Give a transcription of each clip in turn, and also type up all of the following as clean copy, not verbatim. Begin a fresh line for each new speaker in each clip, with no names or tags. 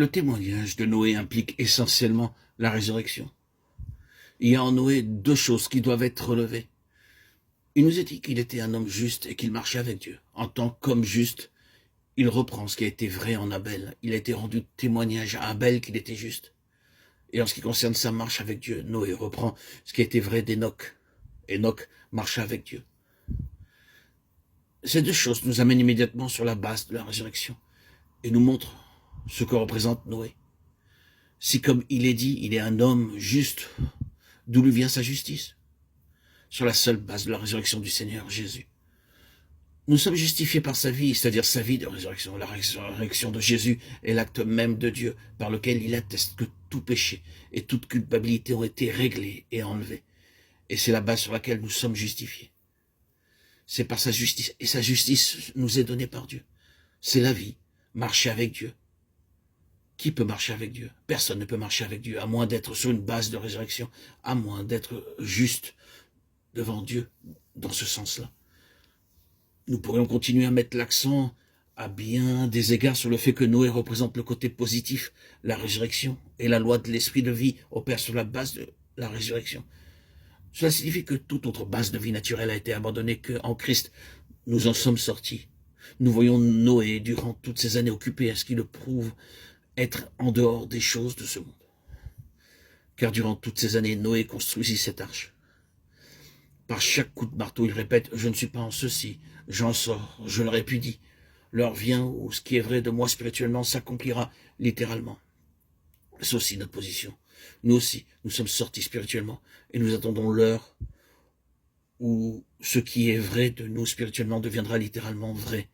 Le témoignage de Noé implique essentiellement la résurrection. Il y a en Noé deux choses qui doivent être relevées. Il nous est dit qu'il était un homme juste et qu'il marchait avec Dieu. En tant qu'homme juste, il reprend ce qui a été vrai en Abel. Il a été rendu témoignage à Abel qu'il était juste. Et en ce qui concerne sa marche avec Dieu, Noé reprend ce qui a été vrai d'Enoch. Enoch marcha avec Dieu. Ces deux choses nous amènent immédiatement sur la base de la résurrection et nous montrent ce que représente Noé. Si, comme il est dit, il est un homme juste, d'où lui vient sa justice? Sur la seule base de la résurrection du Seigneur Jésus. Nous sommes justifiés par sa vie, c'est-à-dire sa vie de résurrection. La résurrection de Jésus est l'acte même de Dieu par lequel il atteste que tout péché et toute culpabilité ont été réglés et enlevés. Et c'est la base sur laquelle nous sommes justifiés. C'est par sa justice, et sa justice nous est donnée par Dieu. C'est la vie, marcher avec Dieu. Qui peut marcher avec Dieu? Personne ne peut marcher avec Dieu, à moins d'être sur une base de résurrection, à moins d'être juste devant Dieu, dans ce sens-là. Nous pourrions continuer à mettre l'accent à bien des égards sur le fait que Noé représente le côté positif, la résurrection, et la loi de l'esprit de vie opère sur la base de la résurrection. Cela signifie que toute autre base de vie naturelle a été abandonnée, qu'en Christ, nous en sommes sortis. Nous voyons Noé, durant toutes ces années, occupé à ce qui le prouve être en dehors des choses de ce monde. Car durant toutes ces années, Noé construisit cette arche. Par chaque coup de marteau, il répète « Je ne suis pas en ceci, j'en sors, je le répudie. L'heure vient où ce qui est vrai de moi spirituellement s'accomplira littéralement. » C'est aussi notre position. Nous aussi, nous sommes sortis spirituellement et nous attendons l'heure où ce qui est vrai de nous spirituellement deviendra littéralement vrai.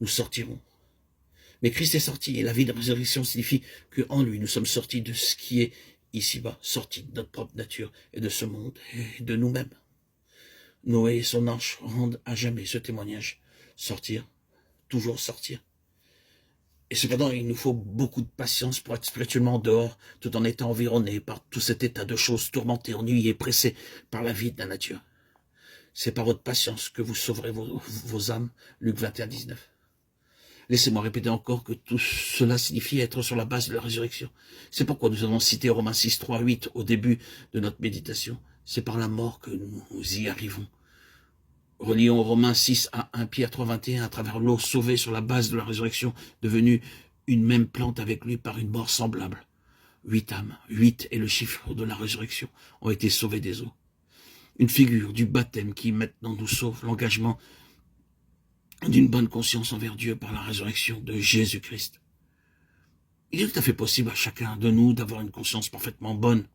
Nous sortirons. Mais Christ est sorti et la vie de résurrection signifie qu'en lui, nous sommes sortis de ce qui est ici-bas, sortis de notre propre nature et de ce monde et de nous-mêmes. Noé et son arche rendent à jamais ce témoignage. Sortir, toujours sortir. Et cependant, il nous faut beaucoup de patience pour être spirituellement dehors, tout en étant environné par tout cet état de choses tourmentées, ennuyées, pressées par la vie de la nature. C'est par votre patience que vous sauverez vos âmes. Luc 21, 19. Laissez-moi répéter encore que tout cela signifie être sur la base de la résurrection. C'est pourquoi nous avons cité Romains 6, 3, 8 au début de notre méditation. C'est par la mort que nous y arrivons. Relions Romains 6 à 1 Pierre 3, 21 à travers l'eau sauvée sur la base de la résurrection, devenue une même plante avec lui par une mort semblable. 8 âmes, 8 est le chiffre de la résurrection, ont été sauvées des eaux. Une figure du baptême qui maintenant nous sauve, l'engagement d'une bonne conscience envers Dieu par la résurrection de Jésus-Christ. Il est tout à fait possible à chacun de nous d'avoir une conscience parfaitement bonne.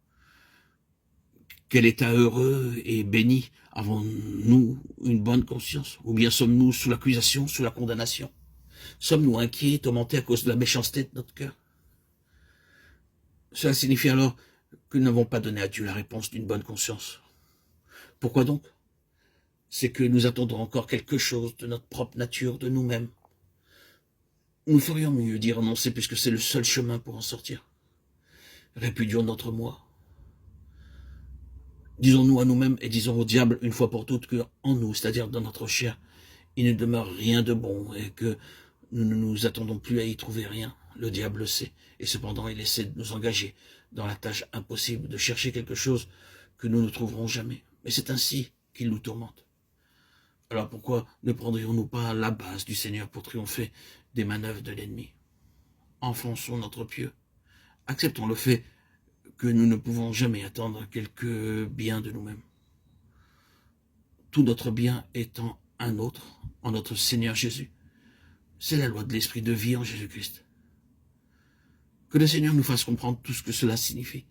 Quel état heureux et béni avons-nous une bonne conscience? Ou bien sommes-nous sous l'accusation, sous la condamnation? Sommes-nous inquiets, tourmentés à cause de la méchanceté de notre cœur? Cela signifie alors que nous n'avons pas donné à Dieu la réponse d'une bonne conscience. Pourquoi donc? C'est que nous attendons encore quelque chose de notre propre nature, de nous-mêmes. Nous ferions mieux d'y renoncer puisque c'est le seul chemin pour en sortir. Répudions notre moi. Disons-nous à nous-mêmes et disons au diable une fois pour toutes que en nous, c'est-à-dire dans notre chair, il ne demeure rien de bon et que nous ne nous attendons plus à y trouver rien. Le diable le sait et cependant il essaie de nous engager dans la tâche impossible de chercher quelque chose que nous ne trouverons jamais. Mais c'est ainsi qu'il nous tourmente. Alors pourquoi ne prendrions-nous pas la base du Seigneur pour triompher des manœuvres de l'ennemi? Enfonçons notre pieu. Acceptons le fait que nous ne pouvons jamais attendre quelque bien de nous-mêmes. Tout notre bien étant un autre, en notre Seigneur Jésus. C'est la loi de l'esprit de vie en Jésus-Christ. Que le Seigneur nous fasse comprendre tout ce que cela signifie.